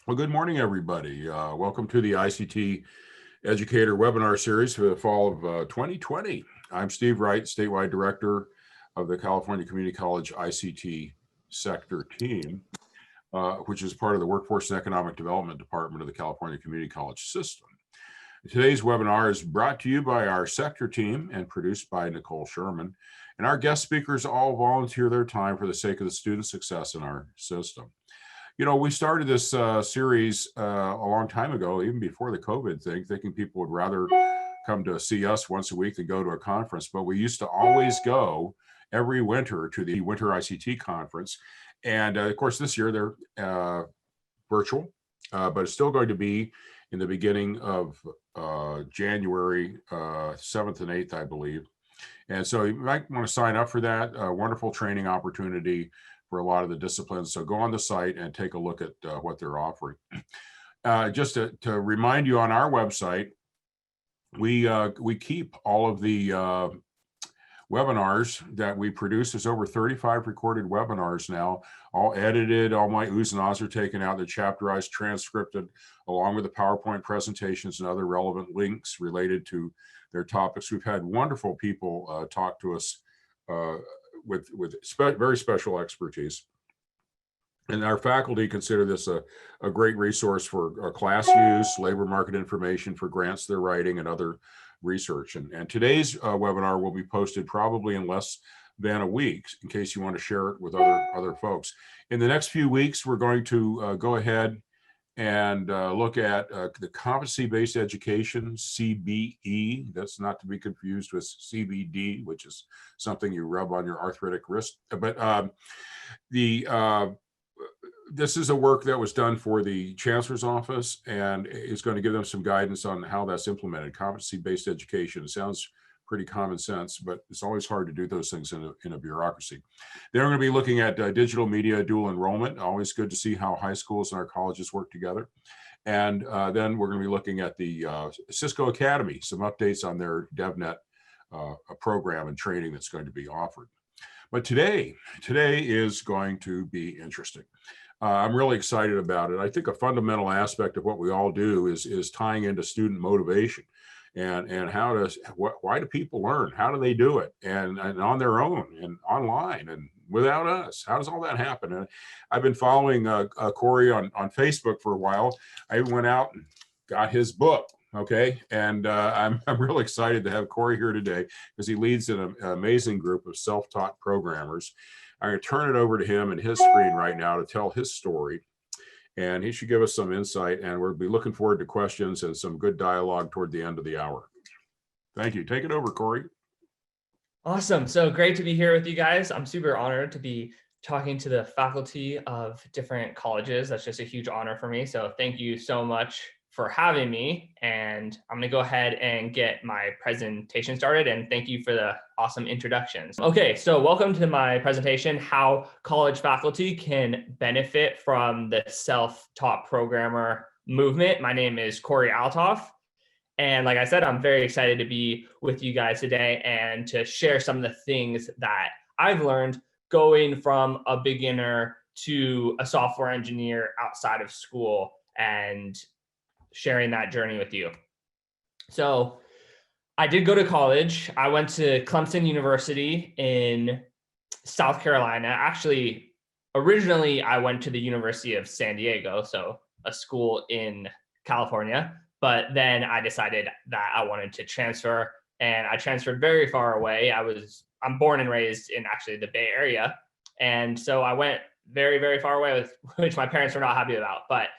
Well, good morning, everybody. Welcome to the ICT Educator webinar series for the fall of 2020. I'm Steve Wright, statewide director of the California Community College ICT sector team, which is part of the Workforce and Economic Development Department of the California Community College system. Today's webinar is brought to you by our sector team and produced by Nicole Sherman. And our guest speakers all volunteer their time for the sake of the student success in our system. You know, we started this series a long time ago, even before the COVID thing, thinking people would rather come to see us once a week than go to a conference. But we used to always go every winter to the Winter ICT Conference. And of course, this year they're virtual, but it's still going to be in the beginning of January 7th and 8th, I believe. And so you might want to sign up for that. Wonderful training opportunity for a lot of the disciplines. So go on the site and take a look at what they're offering. Just to remind you, on our website, we keep all of the webinars that we produce. There's over 35 recorded webinars now, all edited, all my oohs and ahs are taken out, they're chapterized, transcripted, along with the PowerPoint presentations and other relevant links related to their topics. We've had wonderful people talk to us with very special expertise. And our faculty consider this a great resource for class use, labor market information for grants they're writing, and other research. And today's webinar will be posted probably in less than a week, in case you want to share it with other folks. In the next few weeks, we're going to go ahead and look at the competency-based education, CBE. That's not to be confused with CBD, which is something you rub on your arthritic wrist. But this is a work that was done for the Chancellor's Office, and is going to give them some guidance on how that's implemented. Competency-based education, it sounds pretty common sense, but it's always hard to do those things in a bureaucracy. They're going to be looking at digital media dual enrollment. Always good to see how high schools and our colleges work together. And then we're going to be looking at the Cisco Academy, some updates on their DevNet program and training that's going to be offered. But today is going to be interesting. I'm really excited about it. I think a fundamental aspect of what we all do is tying into student motivation. And why do people learn? How do they do it? And on their own and online and without us? How does all that happen? And I've been following Corey on Facebook for a while. I went out and got his book, okay? And I'm really excited to have Corey here today because he leads an amazing group of self-taught programmers. I'm going to turn it over to him and his screen right now to tell his story. And he should give us some insight, and we'll be looking forward to questions and some good dialogue toward the end of the hour. Thank you. Take it over, Corey. Awesome. So great to be here with you guys. I'm super honored to be talking to the faculty of different colleges. That's just a huge honor for me. So thank you so much for having me. And I'm going to go ahead and get my presentation started. And thank you for the awesome introductions. Okay, so welcome to my presentation, how college faculty can benefit from the self-taught programmer movement. My name is Corey Altoff. And like I said, I'm very excited to be with you guys today and to share some of the things that I've learned going from a beginner to a software engineer outside of school and sharing that journey with you. So I did go to college. I went to Clemson University in South Carolina. Actually, originally I went to the University of San Diego, so a school in California. But then I decided that I wanted to transfer, and I transferred very far away. I'm born and raised in actually the Bay Area. And so I went very, very far away, which my parents were not happy about. But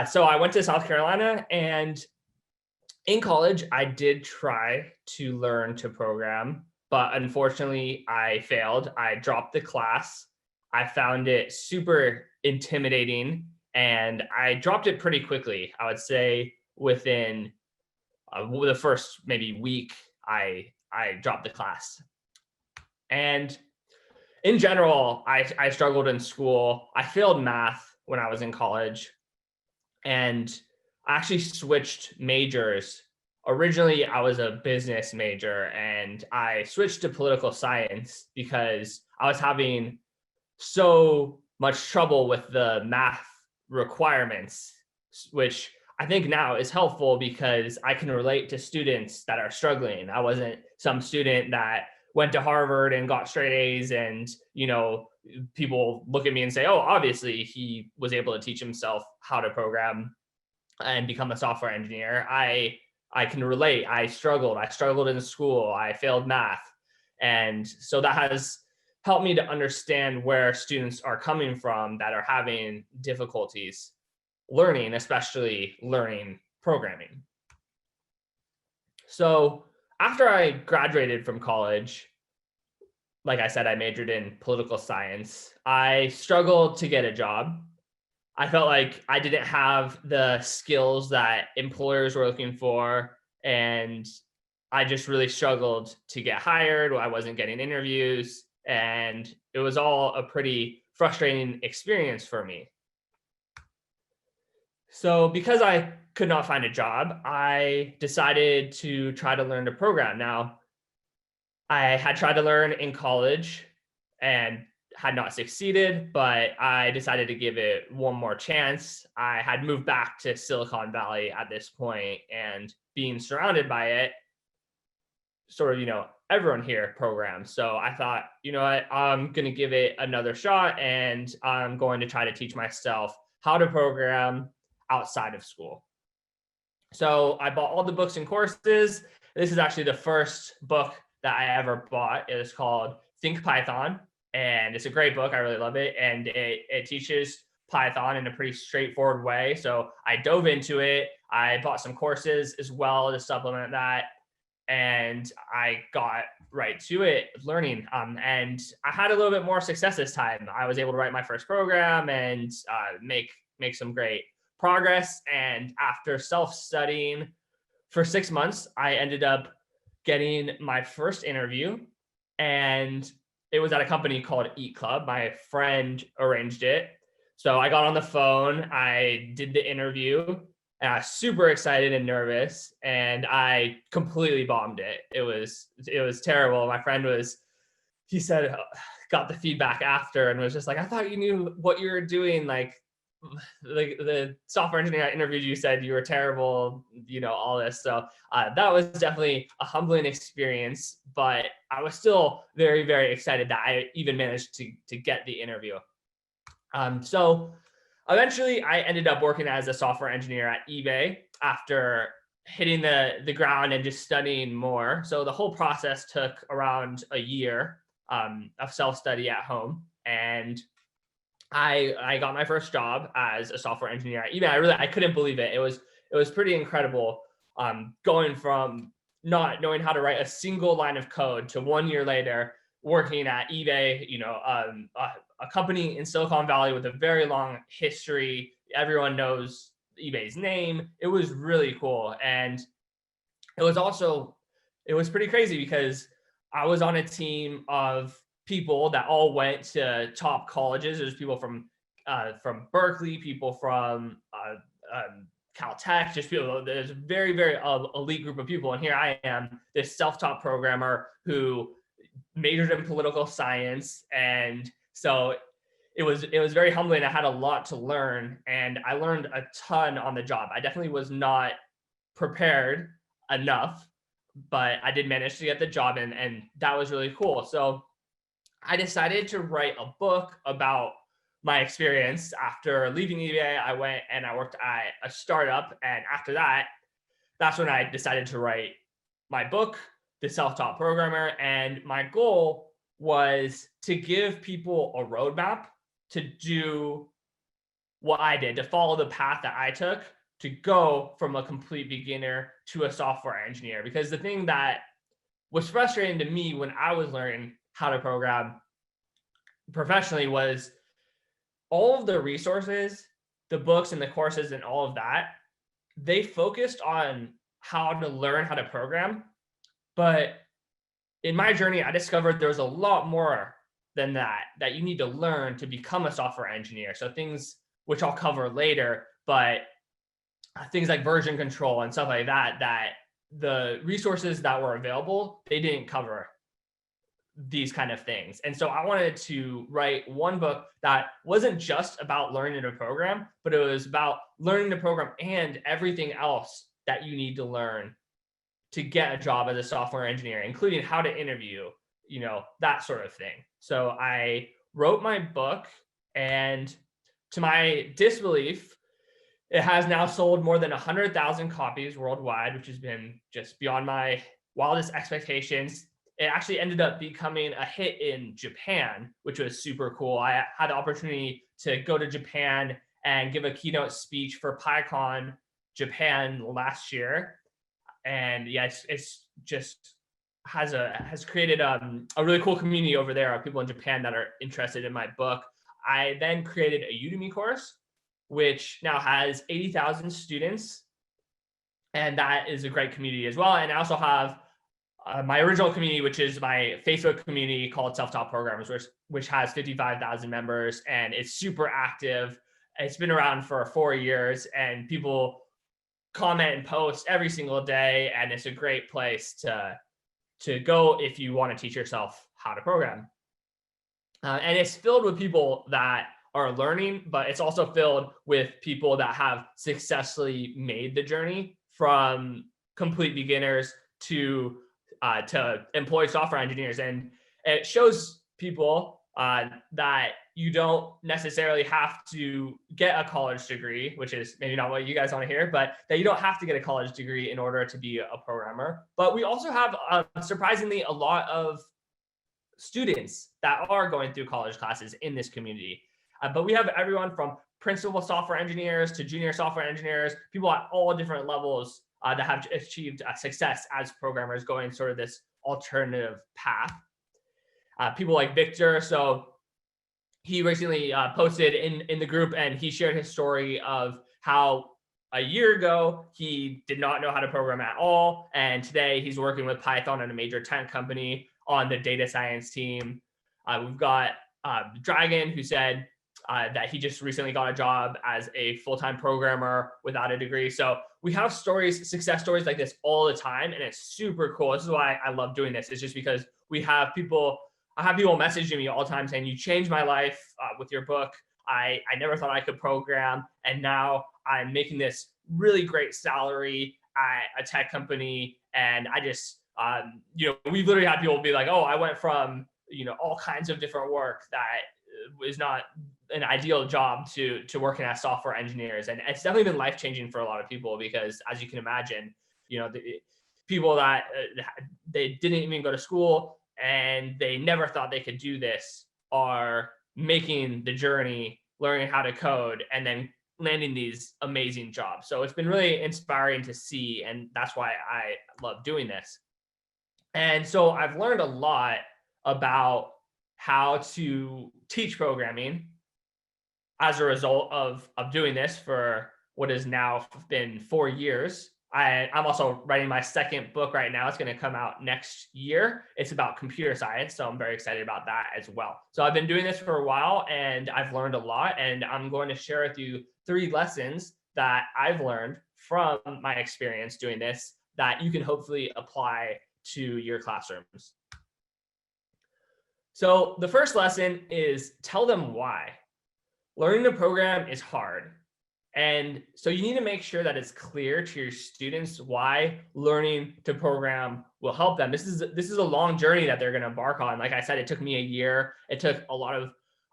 so I went to South Carolina, and in college, I did try to learn to program, but unfortunately I failed. I dropped the class. I found it super intimidating, and I dropped it pretty quickly. I would say within the first maybe week, I dropped the class. And in general, I struggled in school. I failed math when I was in college, and I actually switched majors. Originally, I was a business major, and I switched to political science because I was having so much trouble with the math requirements, which I think now is helpful because I can relate to students that are struggling. I wasn't some student that went to Harvard and got straight A's and, people look at me and say, oh, obviously he was able to teach himself how to program and become a software engineer. I can relate. I struggled in school. I failed math. And so that has helped me to understand where students are coming from that are having difficulties learning, especially learning programming. So after I graduated from college, like I said, I majored in political science. I struggled to get a job. I felt like I didn't have the skills that employers were looking for, and I just really struggled to get hired. I wasn't getting interviews, and it was all a pretty frustrating experience for me. So because I could not find a job, I decided to try to learn to program. Now, I had tried to learn in college and had not succeeded, but I decided to give it one more chance. I had moved back to Silicon Valley at this point, and being surrounded by it, sort of, everyone here programs. So I thought, you know what, I'm going to give it another shot, and I'm going to try to teach myself how to program outside of school. So I bought all the books and courses. This is actually the first book that I ever bought. It is called Think Python, and it's a great book. I really love it, and it teaches Python in a pretty straightforward way. So I dove into it. I bought some courses as well to supplement that, and I got right to it learning. And I had a little bit more success this time. I was able to write my first program and make some great progress. And after self-studying for 6 months, I ended up getting my first interview, and it was at a company called Eat Club. My friend arranged it. So I got on the phone, I did the interview, and I was super excited and nervous, and I completely bombed it. It was terrible. My friend he said, got the feedback after and was just like, I thought you knew what you were doing. Like the software engineer I interviewed you said you were terrible, all this. So that was definitely a humbling experience, but I was still very, very excited that I even managed to get the interview. So eventually I ended up working as a software engineer at eBay after hitting the ground and just studying more. So the whole process took around a year of self-study at home. And I got my first job as a software engineer at eBay. I couldn't believe it. It was pretty incredible, going from not knowing how to write a single line of code to 1 year later working at eBay, a company in Silicon Valley with a very long history. Everyone knows eBay's name. It was really cool. And it was pretty crazy because I was on a team of people that all went to top colleges. There's people from Berkeley, people from Caltech, just people. There's a very, very elite group of people, and here I am, this self-taught programmer who majored in political science, and so it was very humbling. I had a lot to learn, and I learned a ton on the job. I definitely was not prepared enough, but I did manage to get the job, and that was really cool. So I decided to write a book about my experience. After leaving eBay, I went and I worked at a startup. And after that, that's when I decided to write my book, The Self-Taught Programmer. And my goal was to give people a roadmap to do what I did, to follow the path that I took to go from a complete beginner to a software engineer. Because the thing that was frustrating to me when I was learning how to program professionally was all of the resources, the books and the courses and all of that, they focused on how to learn how to program. But in my journey, I discovered there was a lot more than that you need to learn to become a software engineer. So things which I'll cover later, but things like version control and stuff like that the resources that were available, they didn't cover these kind of things. And so I wanted to write one book that wasn't just about learning to program, but it was about learning to program and everything else that you need to learn to get a job as a software engineer, including how to interview, that sort of thing. So I wrote my book, and to my disbelief, it has now sold more than 100,000 copies worldwide, which has been just beyond my wildest expectations. It actually ended up becoming a hit in Japan, which was super cool. I had the opportunity to go to Japan and give a keynote speech for PyCon Japan last year. And yeah, it's just has created a really cool community over there of people in Japan that are interested in my book. I then created a Udemy course, which now has 80,000 students. And that is a great community as well. And I also have my original community, which is my Facebook community called Self-Taught Programmers, which has 55,000 members, and it's super active. It's been around for 4 years, and people comment and post every single day. And it's a great place to go if you want to teach yourself how to program. And it's filled with people that are learning, but it's also filled with people that have successfully made the journey from complete beginners to employed software engineers. And it shows people that you don't necessarily have to get a college degree, which is maybe not what you guys want to hear, but that you don't have to get a college degree in order to be a programmer. But we also have surprisingly a lot of students that are going through college classes in this community. But we have everyone from principal software engineers to junior software engineers, people at all different levels that have achieved success as programmers going sort of this alternative path. People like Victor. So he recently posted in the group, and he shared his story of how a year ago he did not know how to program at all. And today he's working with Python at a major tech company on the data science team. We've got Dragon, who said that he just recently got a job as a full-time programmer without a degree. So we have stories, success stories like this all the time, and it's super cool. This is why I love doing this. It's just because I have people messaging me all the time saying, you changed my life with your book. I never thought I could program, and now I'm making this really great salary at a tech company. And I just, we've literally had people be like, oh, I went from, all kinds of different work that is not an ideal job to working as software engineers. And it's definitely been life-changing for a lot of people, because as you can imagine, people that they didn't even go to school and they never thought they could do this are making the journey, learning how to code, and then landing these amazing jobs. So it's been really inspiring to see, and that's why I love doing this. And so I've learned a lot about how to teach programming as a result of doing this for what has now been 4 years. I'm also writing my second book right now. It's going to come out next year. It's about computer science, so I'm very excited about that as well. So I've been doing this for a while, and I've learned a lot, and I'm going to share with you 3 lessons that I've learned from my experience doing this that you can hopefully apply to your classrooms. So the first lesson is tell them why. Learning to program is hard. And so you need to make sure that it's clear to your students why learning to program will help them. This is a long journey that they're going to embark on. Like I said, it took me a year. It took a lot of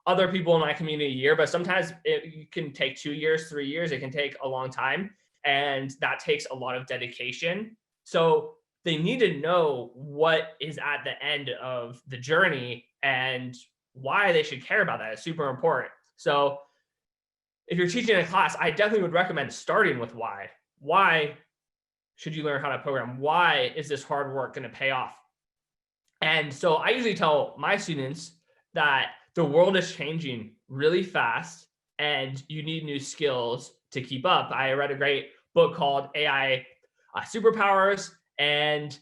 other people in my community a year, but sometimes it can take 2 years, 3 years. It can take a long time. And that takes a lot of dedication. So they need to know what is at the end of the journey and why they should care about that. It's super important. So if you're teaching a class, I definitely would recommend starting with why. Why should you learn how to program? Why is this hard work going to pay off? And so I usually tell my students that the world is changing really fast and you need new skills to keep up. I read a great book called AI Superpowers. And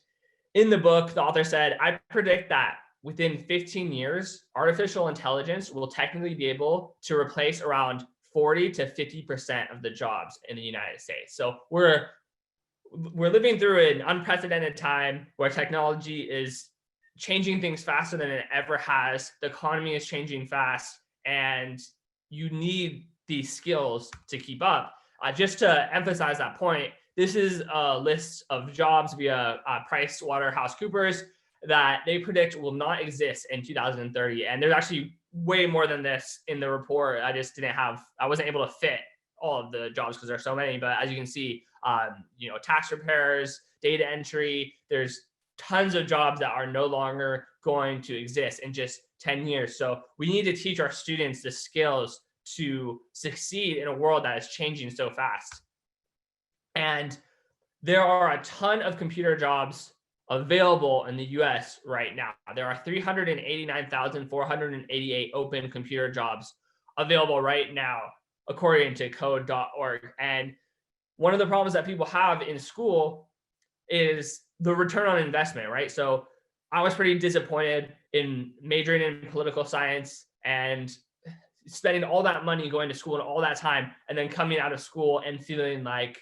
in the book, the author said, I predict that within 15 years, artificial intelligence will technically be able to replace around 40 to 50% of the jobs in the United States. So we're living through an unprecedented time where technology is changing things faster than it ever has. The economy is changing fast, and you need these skills to keep up. Just to emphasize that point, this is a list of jobs via PricewaterhouseCoopers that they predict will not exist in 2030. And there's actually way more than this in the report. I wasn't able to fit all of the jobs because there's so many. But as you can see, tax preparers, data entry, there's tons of jobs that are no longer going to exist in just 10 years. So we need to teach our students the skills to succeed in a world that is changing so fast. And there are a ton of computer jobs available in the US right now. There are 389,488 open computer jobs available right now, according to code.org. And one of the problems that people have in school is the return on investment, right? So I was pretty disappointed in majoring in political science and spending all that money going to school and all that time, and then coming out of school and feeling like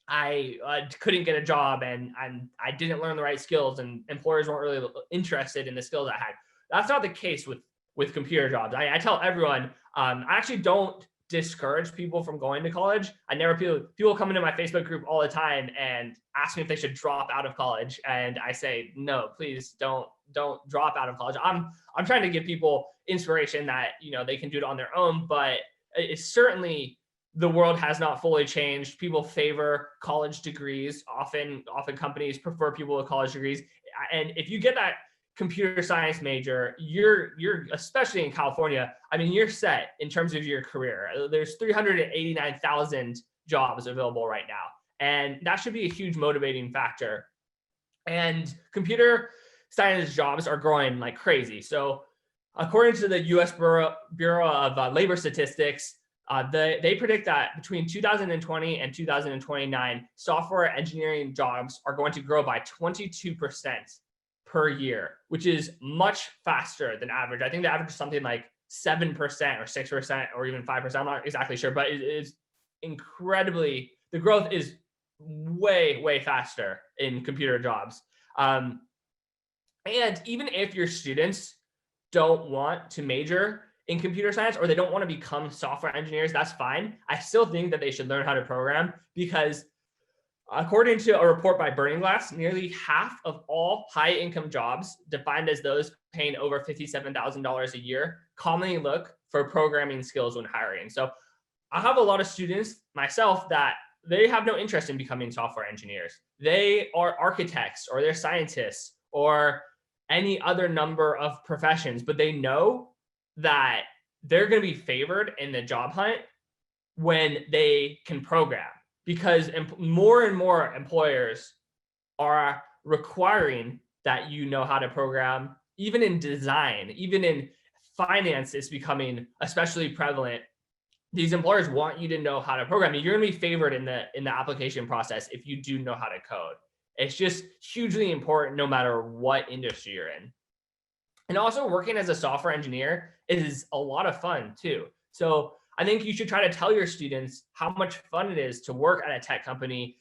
I couldn't get a job and I didn't learn the right skills and employers weren't really interested in the skills I had. That's not the case with computer jobs. I tell everyone, I actually don't discourage people from going to college. People come into my Facebook group all the time and ask me if they should drop out of college, and I say no, please don't drop out of college. I'm trying to give people inspiration that they can do it on their own, but it's certainly, the world has not fully changed. People favor college degrees. Often companies prefer people with college degrees. And if you get that computer science major, you're especially in California, I mean, you're set in terms of your career. There's 389,000 jobs available right now. And that should be a huge motivating factor. And computer science jobs are growing like crazy. So according to the US Bureau of Labor Statistics, they predict that between 2020 and 2029, software engineering jobs are going to grow by 22% per year, which is much faster than average. I think the average is something like 7% or 6% or even 5%. I'm not exactly sure, but it is incredibly, the growth is way, way faster in computer jobs. And even if your students don't want to major in computer science or they don't want to become software engineers, that's fine. I still think that they should learn how to program, because according to a report by Burning Glass, nearly half of all high-income jobs, defined as those paying over $57,000 a year, commonly look for programming skills when hiring. So I have a lot of students myself that they have no interest in becoming software engineers. They are architects or they're scientists or any other number of professions, but they know that they're going to be favored in the job hunt when they can program, because more and more employers are requiring that you know how to program. Even in design, even in finance, it's becoming especially prevalent. These employers want you to know how to program. You're going to be favored in the application process if you do know how to code. It's just hugely important no matter what industry you're in. And also, working as a software engineer is a lot of fun too. So I think you should try to tell your students how much fun it is to work at a tech company.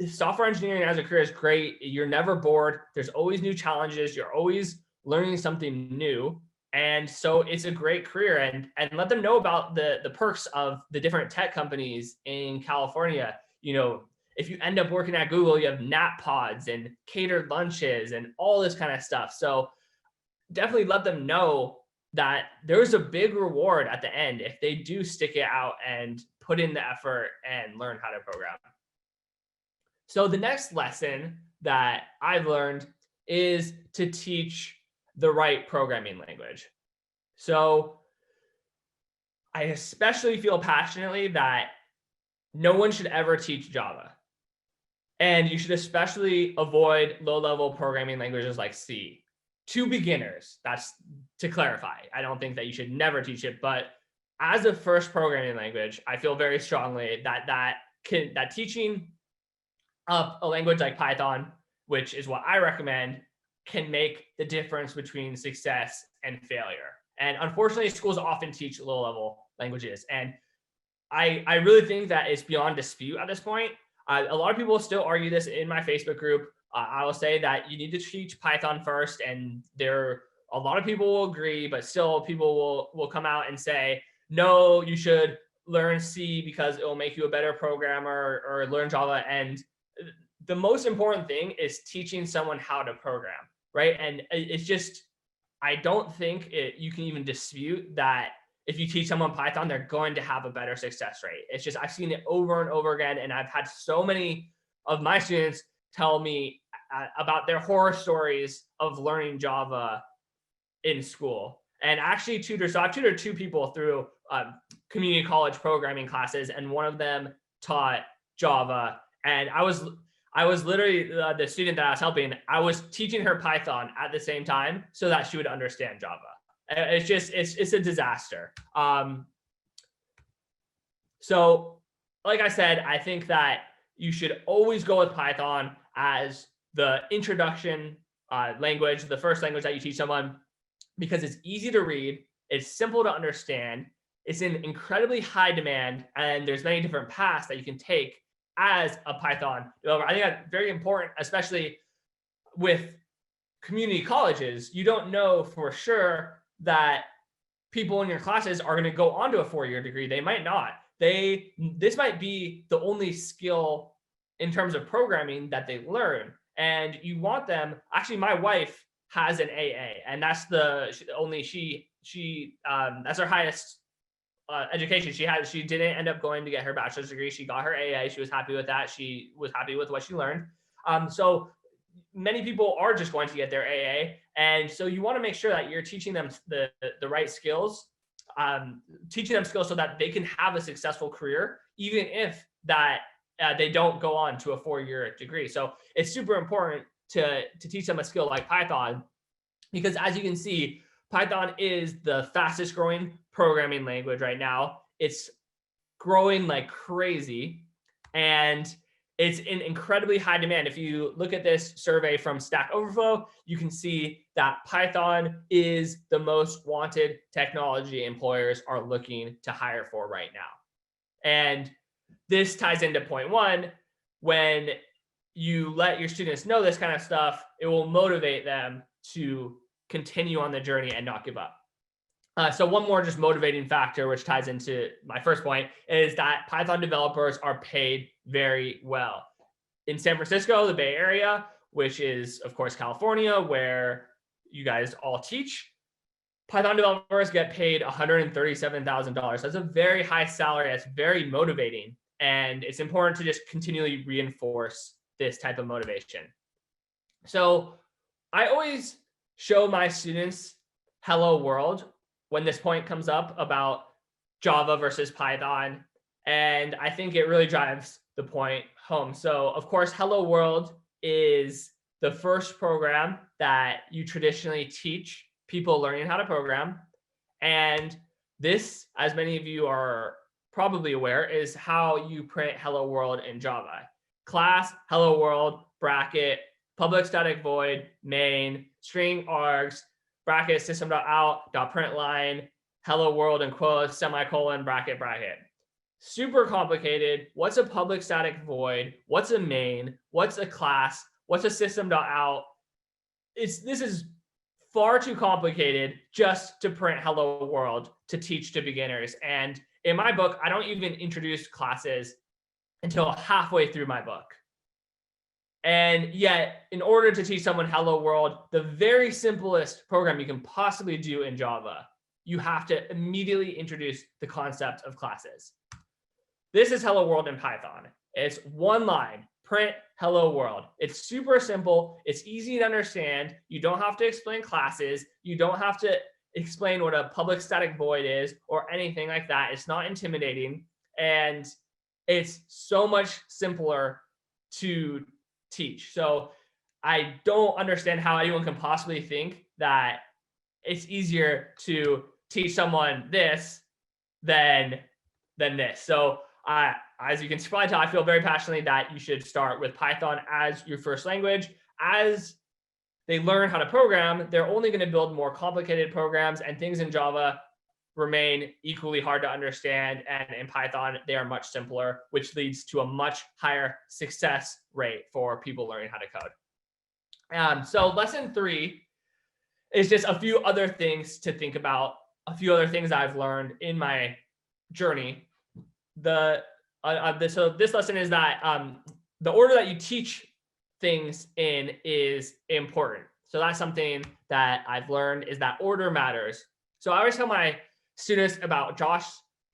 Software engineering as a career is great. You're never bored. There's always new challenges. You're always learning something new. And so it's a great career, and let them know about the perks of the different tech companies in California. If you end up working at Google, you have nap pods and catered lunches and all this kind of stuff. So definitely let them know that there's a big reward at the end if they do stick it out and put in the effort and learn how to program. So the next lesson that I've learned is to teach the right programming language. So I especially feel passionately that no one should ever teach Java. And you should especially avoid low-level programming languages like C. To beginners, that's to clarify. I don't think that you should never teach it, but as a first programming language, I feel very strongly that teaching a language like Python, which is what I recommend, can make the difference between success and failure. And unfortunately, schools often teach low-level languages, and I really think that it's beyond dispute at this point. A lot of people still argue this in my Facebook group. I will say that you need to teach Python first, and a lot of people will agree, but still people will come out and say, no, you should learn C because it will make you a better programmer, or learn Java. And the most important thing is teaching someone how to program, right? And it's just, I don't think you can even dispute that if you teach someone Python, they're going to have a better success rate. It's just, I've seen it over and over again. And I've had so many of my students tell me about their horror stories of learning Java in school. And actually so I've tutored 2 people through community college programming classes, and one of them taught Java. And I was literally the student that I was helping, I was teaching her Python at the same time so that she would understand Java. It's just, it's a disaster. So like I said, I think that you should always go with Python as the introduction language, the first language that you teach someone, because it's easy to read, it's simple to understand, it's in incredibly high demand, and there's many different paths that you can take as a Python developer. I think that's very important, especially with community colleges. You don't know for sure that people in your classes are going to go on to a 4-year degree. They might not. This might be the only skill in terms of programming that they learn. And you want them, actually, my wife has an AA, and that's that's her highest education. She didn't end up going to get her bachelor's degree. She got her AA. She was happy with that. She was happy with what she learned. So many people are just going to get their AA. And so you want to make sure that you're teaching them the right skills, teaching them skills so that they can have a successful career, even if they don't go on to a 4-year degree. So it's super important to teach them a skill like Python, because as you can see, Python is the fastest growing programming language right now. It's growing like crazy, and it's in incredibly high demand. If you look at this survey from Stack Overflow, you can see that Python is the most wanted technology employers are looking to hire for right now. And this ties into point 1. When you let your students know this kind of stuff, it will motivate them to continue on the journey and not give up. So one more just motivating factor, which ties into my first point, is that Python developers are paid very well. In San Francisco, the Bay Area, which is, of course, California, where you guys all teach, Python developers get paid $137,000. That's a very high salary. That's very motivating. And it's important to just continually reinforce this type of motivation. So I always show my students Hello World when this point comes up about Java versus Python. And I think it really drives the point home. So of course, Hello World is the first program that you traditionally teach people learning how to program. And this, as many of you are probably aware, is how you print Hello World in Java. Class, Hello World, bracket, public static void, main, string args, bracket, system.out.println, hello world in quotes, semicolon, bracket, bracket. Super complicated. What's a public static void? What's a main? What's a class? What's a system.out? This is far too complicated just to print hello world to teach to beginners. And in my book, I don't even introduce classes until halfway through my book. And yet, in order to teach someone hello world, the very simplest program you can possibly do in Java, you have to immediately introduce the concept of classes. This is hello world in Python. It's one line, print hello world. It's super simple. It's easy to understand. You don't have to explain classes. You don't have to explain what a public static void is or anything like that. It's not intimidating. And it's so much simpler to teach. So I don't understand how anyone can possibly think that it's easier to teach someone this than this. So as you can probably tell, I feel very passionately that you should start with Python as your first language. As they learn how to program, they're only going to build more complicated programs, and things in Java remain equally hard to understand. And in Python, they are much simpler, which leads to a much higher success rate for people learning how to code. So lesson 3 is just a few other things to think about, a few other things I've learned in my journey. So this lesson is that the order that you teach things in is important. So that's something that I've learned, is that order matters. So I always tell my students about Josh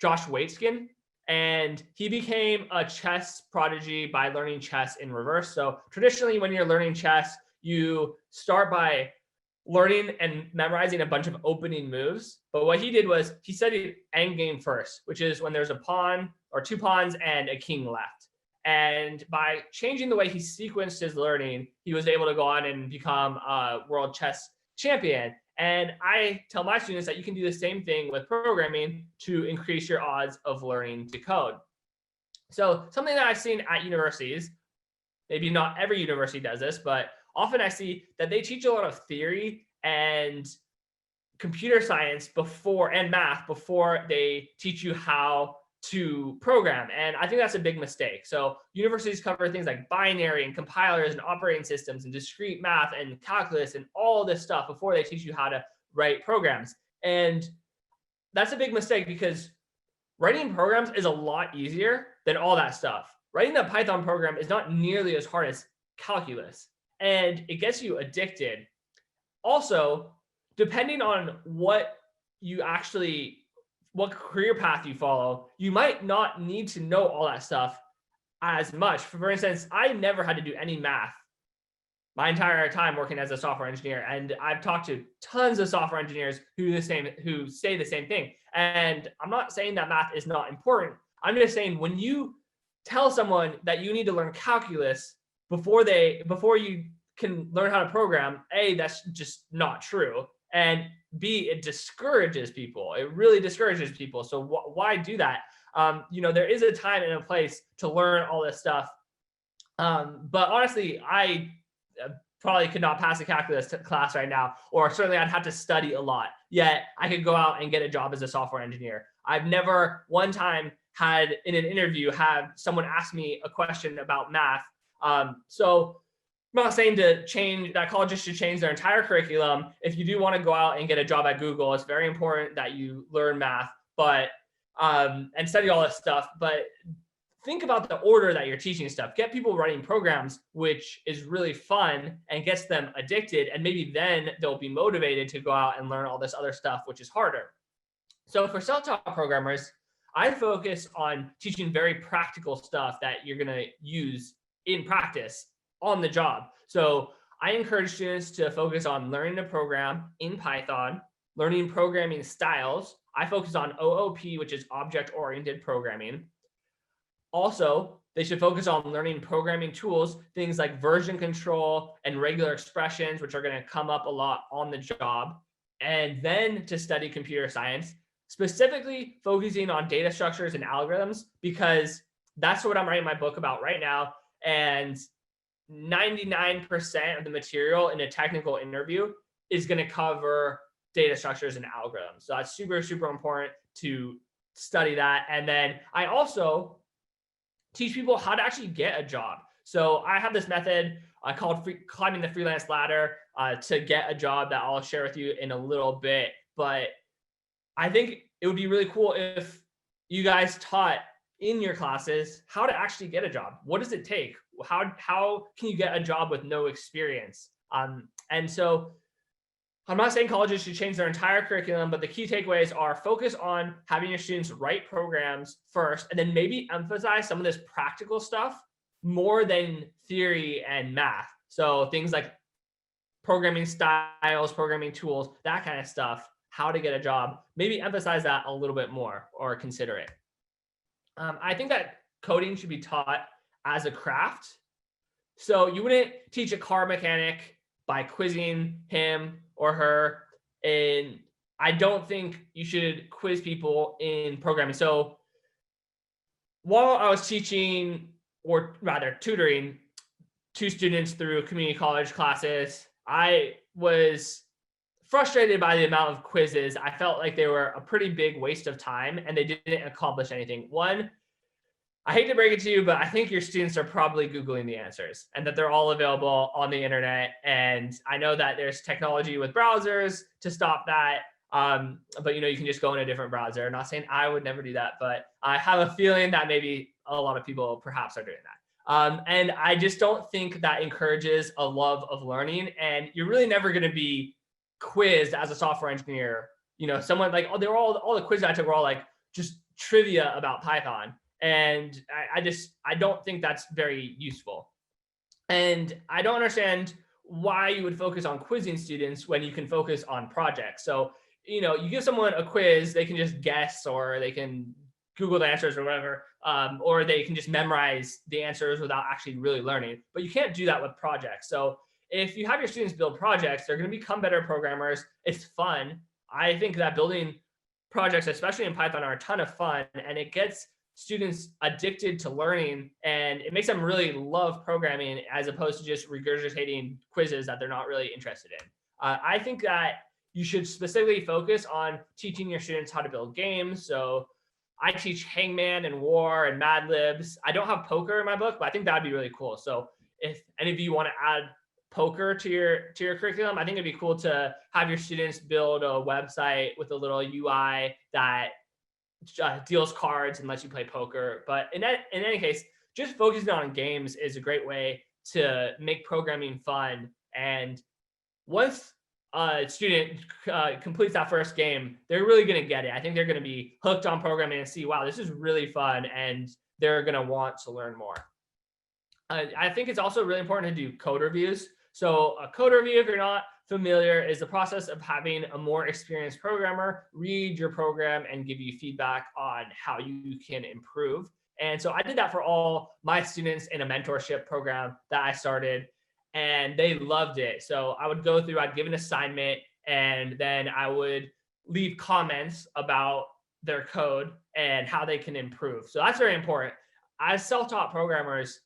Waitzkin, and he became a chess prodigy by learning chess in reverse. So traditionally, when you're learning chess, you start by learning and memorizing a bunch of opening moves. But what he did was he studied endgame first, which is when there's a pawn or 2 pawns and a king left. And by changing the way he sequenced his learning, he was able to go on and become a world chess champion. And I tell my students that you can do the same thing with programming to increase your odds of learning to code. So something that I've seen at universities, maybe not every university does this, but often I see that they teach a lot of theory and computer science before and math before they teach you how to program. And I think that's a big mistake. So universities cover things like binary and compilers and operating systems and discrete math and calculus and all this stuff before they teach you how to write programs. And that's a big mistake, because writing programs is a lot easier than all that stuff. Writing a Python program is not nearly as hard as calculus, and it gets you addicted. Also, depending on what career path you follow, you might not need to know all that stuff as much. For instance, I never had to do any math my entire time working as a software engineer, and I've talked to tons of software engineers who say the same thing. And I'm not saying that math is not important. I'm just saying, when you tell someone that you need to learn calculus before you can learn how to program, A, that's just not true. And B, it discourages people. It really discourages people. So why do that? There is a time and a place to learn all this stuff. But honestly, I probably could not pass a calculus class right now, or certainly I'd have to study a lot. Yet I could go out and get a job as a software engineer. I've never one time had in an interview have someone ask me a question about math. So I'm not saying that colleges should change their entire curriculum. If you do want to go out and get a job at Google, it's very important that you learn math, and study all this stuff. But think about the order that you're teaching stuff. Get people writing programs, which is really fun and gets them addicted. And maybe then they'll be motivated to go out and learn all this other stuff, which is harder. So for self-taught programmers, I focus on teaching very practical stuff that you're going to use in practice on the job. So I encourage students to focus on learning to program in Python, learning programming styles. I focus on OOP, which is object-oriented programming. Also, they should focus on learning programming tools, things like version control and regular expressions, which are going to come up a lot on the job. And then to study computer science, specifically focusing on data structures and algorithms, because that's what I'm writing my book about right now. And 99% of the material in a technical interview is going to cover data structures and algorithms. So that's super, super important to study that. And then I also teach people how to actually get a job. So I have this method called climbing the freelance ladder to get a job that I'll share with you in a little bit. But I think it would be really cool if you guys taught in your classes how to actually get a job. What does it take? How can you get a job with no experience? And so I'm not saying colleges should change their entire curriculum, but the key takeaways are: focus on having your students write programs first, and then maybe emphasize some of this practical stuff more than theory and math. So things like programming styles, programming tools, that kind of stuff, how to get a job, maybe emphasize that a little bit more or consider it. I think that coding should be taught as a craft. So you wouldn't teach a car mechanic by quizzing him or her. And I don't think you should quiz people in programming. So while I was teaching, or rather tutoring, 2 students through community college classes, I was frustrated by the amount of quizzes. I felt like they were a pretty big waste of time and they didn't accomplish anything. One, I hate to break it to you, but I think your students are probably Googling the answers and that they're all available on the internet. And I know that there's technology with browsers to stop that. But you can just go in a different browser. I'm not saying I would never do that, but I have a feeling that maybe a lot of people perhaps are doing that. And I just don't think that encourages a love of learning. And you're really never going to be quizzed as a software engineer. Someone like, oh, they were all the quizzes I took were all like just trivia about Python. And I don't think that's very useful. And I don't understand why you would focus on quizzing students when you can focus on projects. So, you give someone a quiz, they can just guess, or they can Google the answers or whatever, or they can just memorize the answers without actually really learning. But you can't do that with projects. So if you have your students build projects, they're going to become better programmers. It's fun. I think that building projects, especially in Python, are a ton of fun, and it gets students addicted to learning, and it makes them really love programming as opposed to just regurgitating quizzes that they're not really interested in. I think that you should specifically focus on teaching your students how to build games. So I teach Hangman and War and Mad Libs. I don't have poker in my book, but I think that'd be really cool. So if any of you want to add poker to your curriculum, I think it'd be cool to have your students build a website with a little UI that deals cards and lets you play poker. But in any case, just focusing on games is a great way to make programming fun. And once a student completes that first game, they're really going to get it. I think they're going to be hooked on programming and see, wow, this is really fun, and they're going to want to learn more. I think it's also really important to do code reviews. So a code review, if you're not familiar, is the process of having a more experienced programmer read your program and give you feedback on how you can improve. And so I did that for all my students in a mentorship program that I started, and they loved it. So I would go through, I'd give an assignment, and then I would leave comments about their code and how they can improve. So that's very important. As self-taught programmers,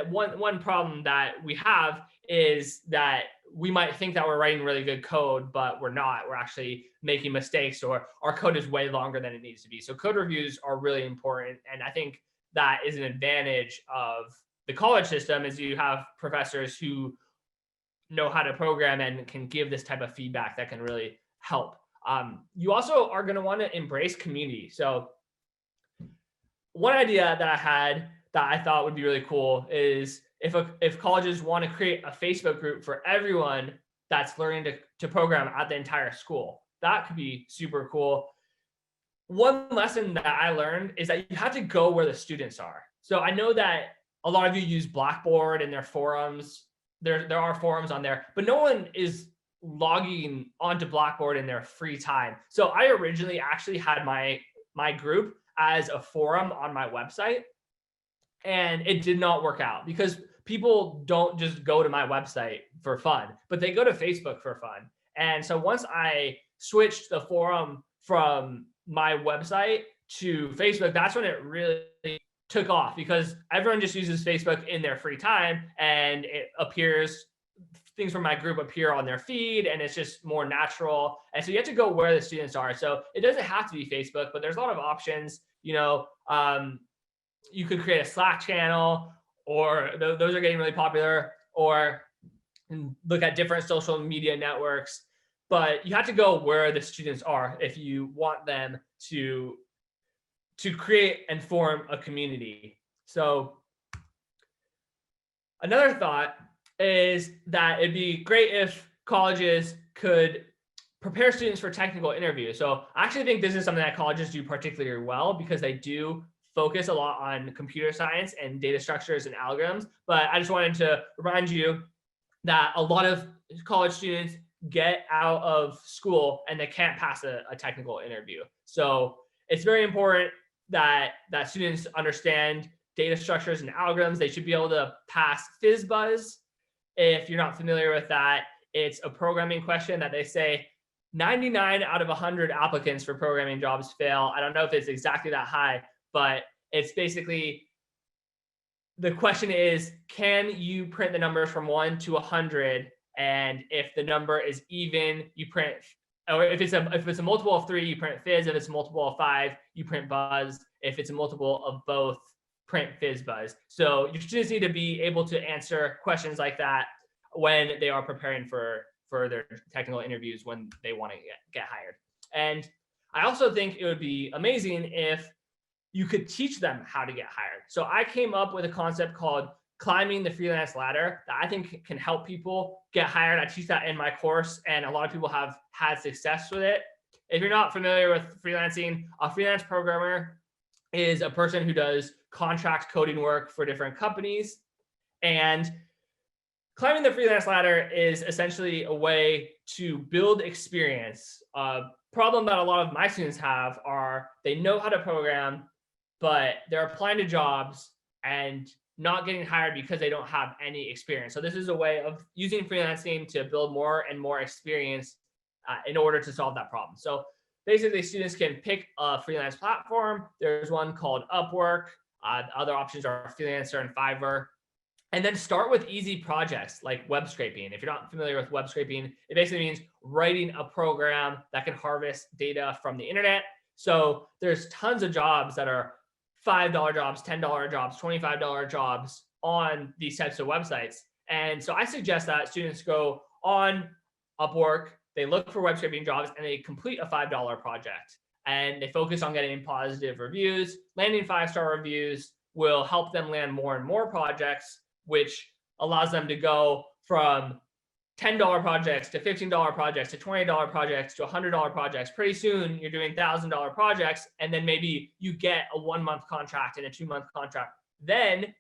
one problem that we have is that we might think that we're writing really good code, but we're not. We're actually making mistakes, or our code is way longer than it needs to be. So code reviews are really important. And I think that is an advantage of the college system, is you have professors who know how to program and can give this type of feedback that can really help. You also are going to want to embrace community. So one idea that I had that I thought would be really cool is if colleges want to create a Facebook group for everyone that's learning to program at the entire school. That could be super cool. One lesson that I learned is that you have to go where the students are. So I know that a lot of you use Blackboard in their forums. There are forums on there, but no one is logging onto Blackboard in their free time. So I originally actually had my group as a forum on my website, and it did not work out because people don't just go to my website for fun, but they go to Facebook for fun. And so once I switched the forum from my website to Facebook, that's when it really took off, because everyone just uses Facebook in their free time, and it appears, things from my group appear on their feed, and it's just more natural. And so you have to go where the students are. So it doesn't have to be Facebook, but there's a lot of options. You could create a Slack channel, or those are getting really popular, or look at different social media networks. But you have to go where the students are if you want them to create and form a community. So another thought is that it'd be great if colleges could prepare students for technical interviews. So I actually think this is something that colleges do particularly well, because they do focus a lot on computer science and data structures and algorithms. But I just wanted to remind you that a lot of college students get out of school and they can't pass a technical interview. So it's very important that students understand data structures and algorithms. They should be able to pass FizzBuzz. If you're not familiar with that, it's a programming question that they say 99 out of 100 applicants for programming jobs fail. I don't know if it's exactly that high, but it's basically, the question is, can you print the numbers from 1 to 100? And if the number is even, you print or if it's a multiple of 3, you print Fizz. If it's a multiple of 5, you print Buzz. If it's a multiple of both, print Fizz Buzz. So your students need to be able to answer questions like that when they are preparing for their technical interviews when they want to get hired. And I also think it would be amazing if you could teach them how to get hired. So I came up with a concept called climbing the freelance ladder that I think can help people get hired. I teach that in my course, and a lot of people have had success with it. If you're not familiar with freelancing, a freelance programmer is a person who does contract coding work for different companies. And climbing the freelance ladder is essentially a way to build experience. A problem that a lot of my students have are they know how to program, but they're applying to jobs and not getting hired because they don't have any experience. So this is a way of using freelancing to build more and more experience in order to solve that problem. So basically, students can pick a freelance platform. There's one called Upwork. Other options are Freelancer and Fiverr. And then start with easy projects like web scraping. If you're not familiar with web scraping, it basically means writing a program that can harvest data from the internet. So there's tons of jobs that are $5 jobs, $10 jobs, $25 jobs on these types of websites. And so I suggest that students go on Upwork, they look for web scraping jobs, and they complete a $5 project. And they focus on getting positive reviews. Landing 5-star reviews will help them land more and more projects, which allows them to go from $10 projects to $15 projects to $20 projects to $100 projects. Pretty soon you're doing $1,000 projects, and then maybe you get a 1-month contract and a 2-month contract. Then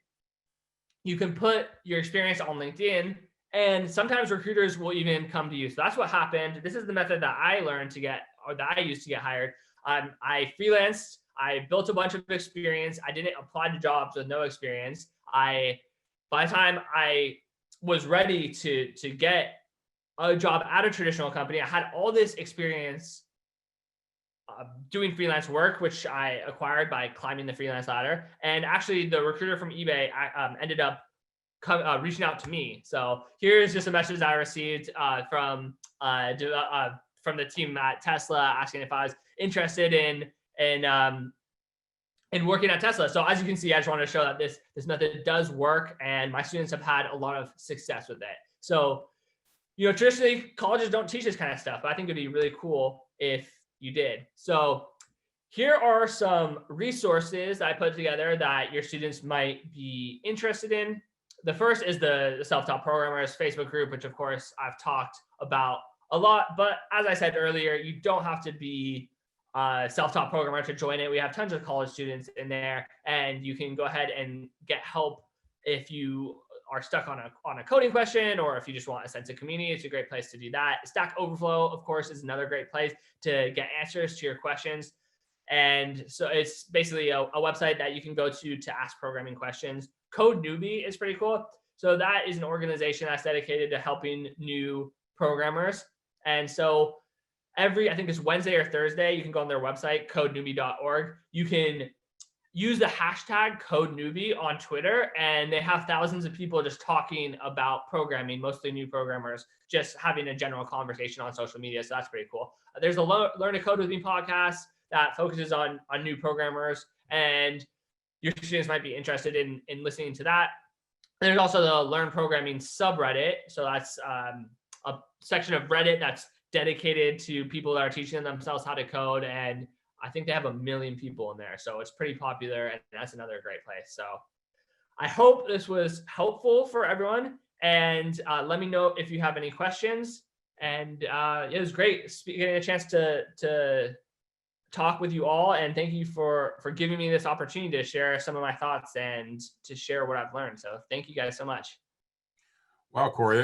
you can put your experience on LinkedIn, and sometimes recruiters will even come to you. So that's what happened. This is the method that I learned to get, or that I used to get hired. I freelanced. I built a bunch of experience. I didn't apply to jobs with no experience. By the time I was ready to get a job at a traditional company, I had all this experience doing freelance work, which I acquired by climbing the freelance ladder. And actually, the recruiter from eBay ended up reaching out to me. So here's just a message I received from the team at Tesla asking if I was interested in working at Tesla. So as you can see, I just wanted to show that this method does work, and my students have had a lot of success with it. So, traditionally colleges don't teach this kind of stuff, but I think it'd be really cool if you did. So here are some resources that I put together that your students might be interested in. The first is the Self-Taught Programmers Facebook group, which of course I've talked about a lot, but as I said earlier, you don't have to be self-taught programmer to join it. We have tons of college students in there, and you can go ahead and get help if you are stuck on a coding question, or if you just want a sense of community. It's a great place to do that. Stack Overflow, of course, is another great place to get answers to your questions. And so it's basically a website that you can go to ask programming questions. Code Newbie is pretty cool. So that is an organization that's dedicated to helping new programmers. And so I think it's Wednesday or Thursday, you can go on their website, codenewbie.org. You can use the hashtag CodeNewbie on Twitter, and they have thousands of people just talking about programming, mostly new programmers, just having a general conversation on social media. So that's pretty cool. There's a Learn to Code with Me podcast that focuses on new programmers, and your students might be interested in listening to that. And there's also the Learn Programming subreddit. So that's a section of Reddit that's dedicated to people that are teaching themselves how to code, and I think they have 1 million people in there, so it's pretty popular, and that's another great place. So I hope this was helpful for everyone, and let me know if you have any questions. And it was great getting a chance to talk with you all, and thank you for giving me this opportunity to share some of my thoughts and to share what I've learned. So thank you guys so much. Wow, Corey,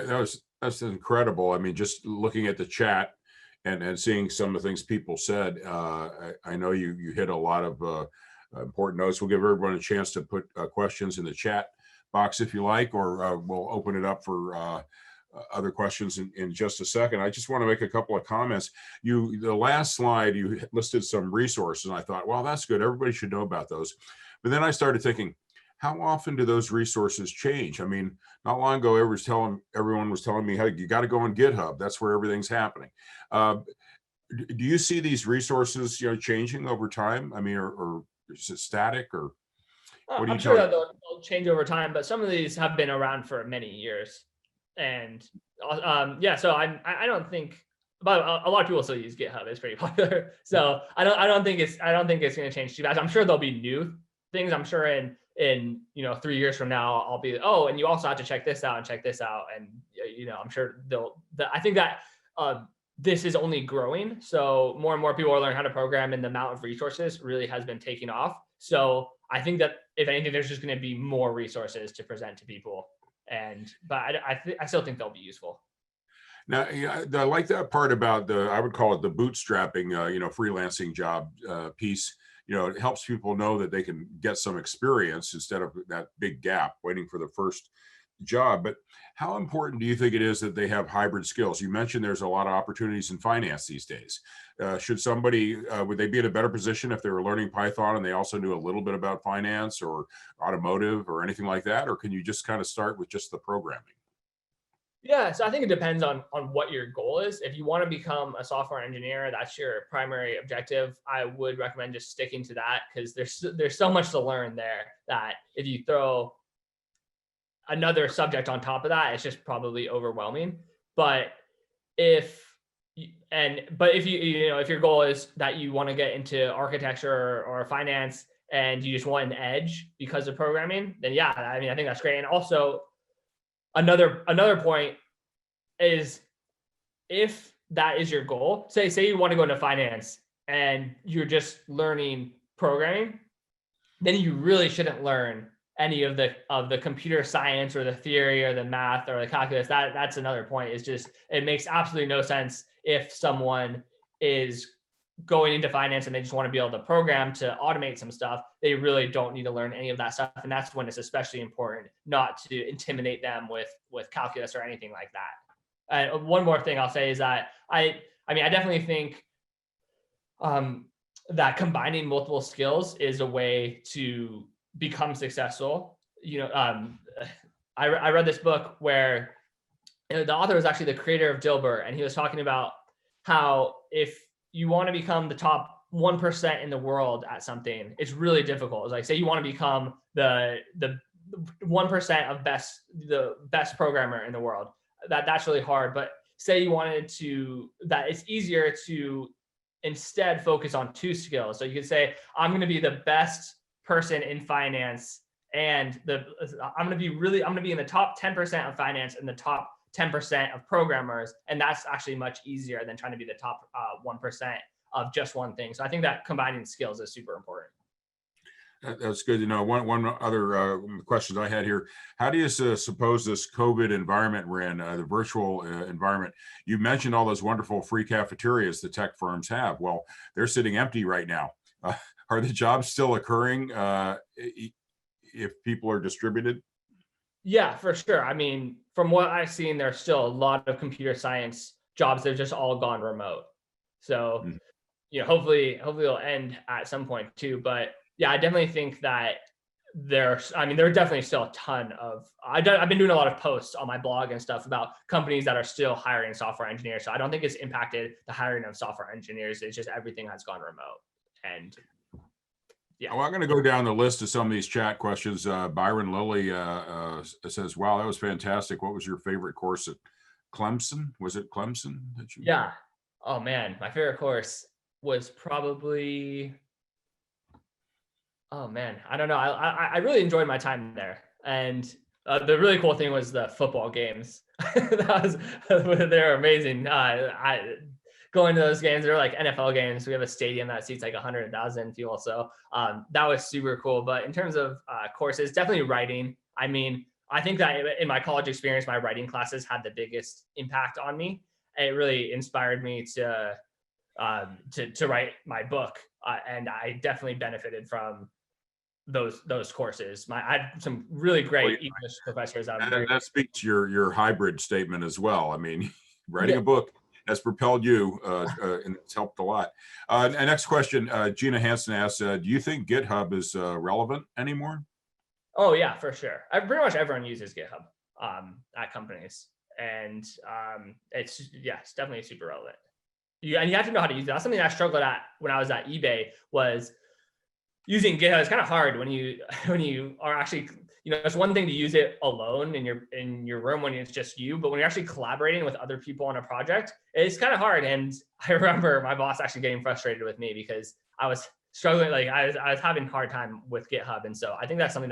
that's incredible. I mean, just looking at the chat and seeing some of the things people said, I know you hit a lot of important notes. We'll give everyone a chance to put questions in the chat box if you like, or we'll open it up for other questions in just a second. I just want to make a couple of comments. The last slide, you listed some resources, and I thought, well, that's good. Everybody should know about those. But then I started thinking, how often do those resources change? I mean, not long ago, everyone was telling me, hey, you got to go on GitHub. That's where everything's happening. Do you see these resources, changing over time? I mean, or is it static, or what do you I'm sure tell? that they'll change over time, but some of these have been around for many years. And yeah, so I don't think, but a lot of people still use GitHub. It's pretty popular. So I don't think it's going to change too fast. I'm sure there'll be new things. I'm sure in 3 years from now, I'll be, oh, and you also have to check this out and check this out. And I'm sure I think that this is only growing. So more and more people are learning how to program, and the amount of resources really has been taking off. So I think that if anything, there's just going to be more resources to present to people. But I still think they'll be useful. Now, yeah, I like that part about I would call it the bootstrapping, freelancing job piece. It helps people know that they can get some experience instead of that big gap waiting for the first job. But how important do you think it is that they have hybrid skills? You mentioned there's a lot of opportunities in finance these days. Should somebody, would they be in a better position if they were learning Python and they also knew a little bit about finance or automotive or anything like that? Or can you just kind of start with just the programming? Yeah, so I think it depends on what your goal is. If you want to become a software engineer, that's your primary objective, I would recommend just sticking to that, because there's so much to learn there that if you throw another subject on top of that, it's just probably overwhelming. But if if if your goal is that you want to get into architecture or finance and you just want an edge because of programming, then yeah, I mean, I think that's great. And also another point is, if that is your goal, say you want to go into finance and you're just learning programming, then you really shouldn't learn any of the computer science or the theory or the math or the calculus. That's another point. Is just, it makes absolutely no sense if someone is going into finance and they just want to be able to program to automate some stuff. They really don't need to learn any of that stuff, and that's when it's especially important not to intimidate them with calculus or anything like that. One more thing I'll say is that I mean, I definitely think that combining multiple skills is a way to become successful. I read this book where the author was actually the creator of Dilbert, and he was talking about how if you want to become the top 1% in the world at something, it's really difficult. It's like, say you want to become the 1% of the best programmer in the world. That's really hard. But say you wanted that it's easier to instead focus on two skills. So you could say, I'm going to be the best person in finance, and I'm going to be in the top 10% of finance and the top 10% of programmers. And that's actually much easier than trying to be the top 1% of just one thing. So I think that combining skills is super important. That's good to know. One other questions I had here. How do you suppose this COVID environment we're in, the virtual environment? You mentioned all those wonderful free cafeterias the tech firms have. Well, they're sitting empty right now. Are the jobs still occurring if people are distributed? Yeah, for sure. I mean, from what I've seen, there's still a lot of computer science jobs that have just all gone remote. So, Mhm. hopefully it'll end at some point too. But yeah, I definitely think that there are definitely still a ton of, I've been doing a lot of posts on my blog and stuff about companies that are still hiring software engineers. So I don't think it's impacted the hiring of software engineers. It's just everything has gone remote. And yeah. Well, I'm going to go down the list of some of these chat questions. Byron Lilly says, "Wow, that was fantastic. What was your favorite course at Clemson? Was it Clemson that you?" Yeah. Oh man, my favorite course was probably, oh man, I don't know. I really enjoyed my time there, and the really cool thing was the football games. They're amazing. I going to those games, they're like NFL games. We have a stadium that seats like 100,000 people, so that was super cool. But in terms of courses, definitely writing. I mean, I think that in my college experience, my writing classes had the biggest impact on me. It really inspired me to write my book, and I definitely benefited from those courses. I had some really Well, great English professors that I'm very. that speaks to your hybrid statement as well. I mean, writing Yeah. a book has propelled you, and it's helped a lot. And next question, Gina Hansen asks, "Do you think GitHub is relevant anymore?" Oh yeah, for sure. Pretty much everyone uses GitHub at companies, and it's definitely super relevant. and you have to know how to use it. That's something I struggled at when I was at eBay, was using GitHub. It's kind of hard when you when you are actually, it's one thing to use it alone in your room when it's just you, but when you're actually collaborating with other people on a project, it's kind of hard. And I remember my boss actually getting frustrated with me because I was struggling, like I was having a hard time with GitHub. And so I think that's something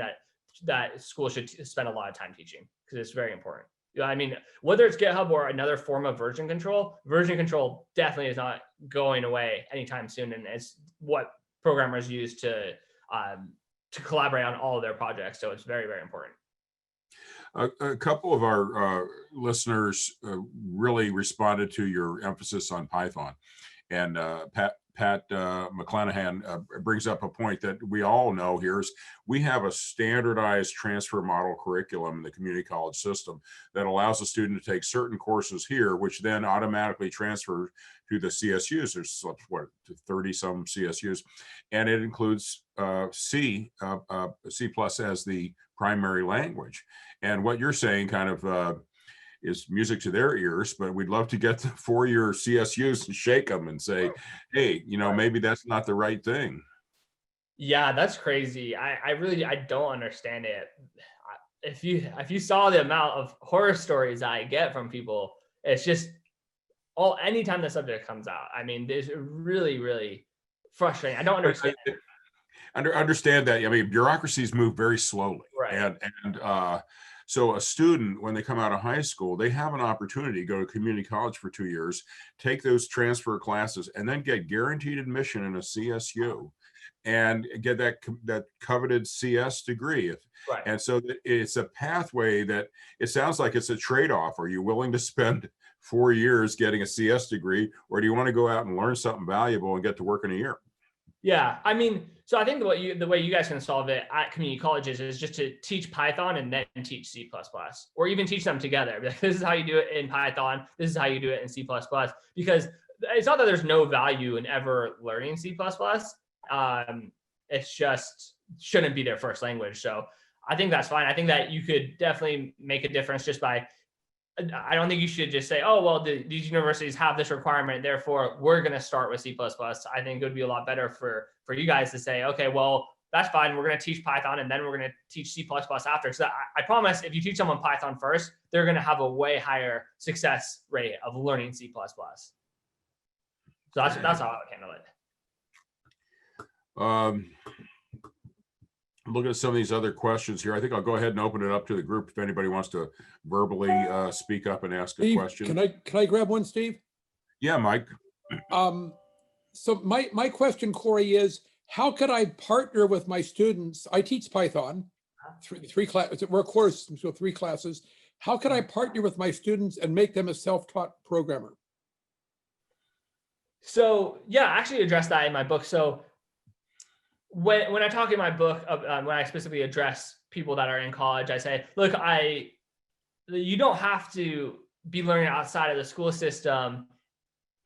that schools should spend a lot of time teaching, because it's very important. I mean, whether it's GitHub or another form of version control definitely is not going away anytime soon. And it's what programmers use to collaborate on all of their projects. So it's very, very important. A couple of our listeners really responded to your emphasis on Python, and Pat McClanahan brings up a point that we all know here is we have a standardized transfer model curriculum in the community college system that allows a student to take certain courses here, which then automatically transfer to the CSUs. There's what, 30 some CSUs, and it includes C+ as the primary language. And what you're saying kind of is music to their ears, but we'd love to get the 4-year CSUs and shake them and say, hey, maybe that's not the right thing. Yeah, that's crazy. I don't understand it. If you saw the amount of horror stories I get from people, it's just anytime the subject comes out, I mean, it's really, really frustrating. I don't understand. Understand that. I mean, bureaucracies move very slowly. Right. And so a student, when they come out of high school, they have an opportunity to go to community college for 2 years, take those transfer classes, and then get guaranteed admission in a CSU and get that coveted CS degree. Right. And so it's a pathway that it sounds like it's a trade-off. Are you willing to spend 4 years getting a CS degree, or do you want to go out and learn something valuable and get to work in a year? Yeah, I mean, so I think the way you guys can solve it at community colleges is just to teach Python and then teach C++, or even teach them together. Like, this is how you do it in Python. This is how you do it in C++, because it's not that there's no value in ever learning C++. It's just shouldn't be their first language. So I think that's fine. I think that you could definitely make a difference just by, I don't think you should just say, oh, well, these universities have this requirement, therefore we're going to start with C++. I think it would be a lot better for you guys to say, okay, well, that's fine. We're going to teach Python and then we're going to teach C++ after. So I promise if you teach someone Python first, they're going to have a way higher success rate of learning C++. So that's how I would handle it. Looking at some of these other questions here, I think I'll go ahead and open it up to the group if anybody wants to verbally speak up and ask a question. Can I grab one, Steve? Yeah, Mike. So my question, Corey, is how could I partner with my students? I teach Python, three classes. We're a course, so 3 classes. How can I partner with my students and make them a self-taught programmer? So yeah, I actually addressed that in my book. So when I talk in my book, when I specifically address people that are in college, I say, look, you don't have to be learning outside of the school system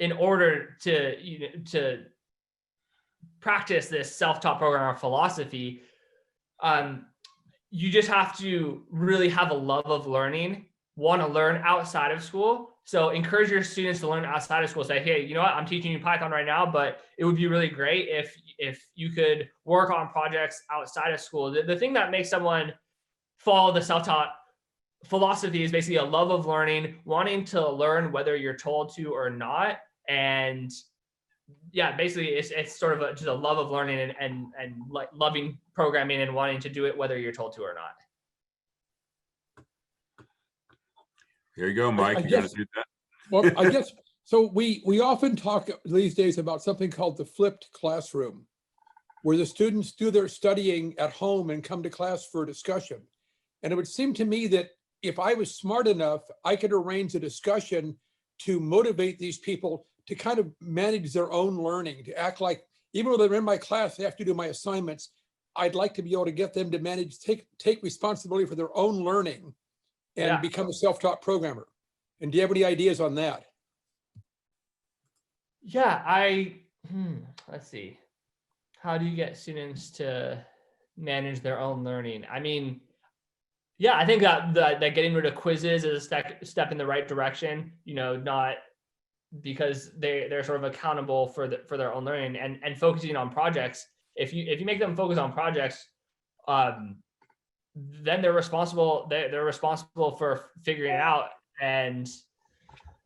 in order to practice this self-taught programmer philosophy. You just have to really have a love of learning, want to learn outside of school. So encourage your students to learn outside of school. Say, hey, you know what? I'm teaching you Python right now, but it would be really great if you could work on projects outside of school. The thing that makes someone follow the self-taught philosophy is basically a love of learning, wanting to learn whether you're told to or not. And yeah, basically it's sort of just a love of learning and like loving programming and wanting to do it whether you're told to or not. Here you go, Mike. You gonna do that? Well, I guess so. We often talk these days about something called the flipped classroom, where the students do their studying at home and come to class for a discussion. And it would seem to me that if I was smart enough, I could arrange a discussion to motivate these people to kind of manage their own learning, to act like, even though they're in my class, they have to do my assignments. I'd like to be able to get them to manage, take responsibility for their own learning and become a self-taught programmer. And do you have any ideas on that? Yeah, let's see. How do you get students to manage their own learning? I mean, yeah, I think that getting rid of quizzes is a step in the right direction. because they're sort of accountable for their own learning and focusing on projects. If you make them focus on projects, then they're responsible. They're responsible for figuring it out. And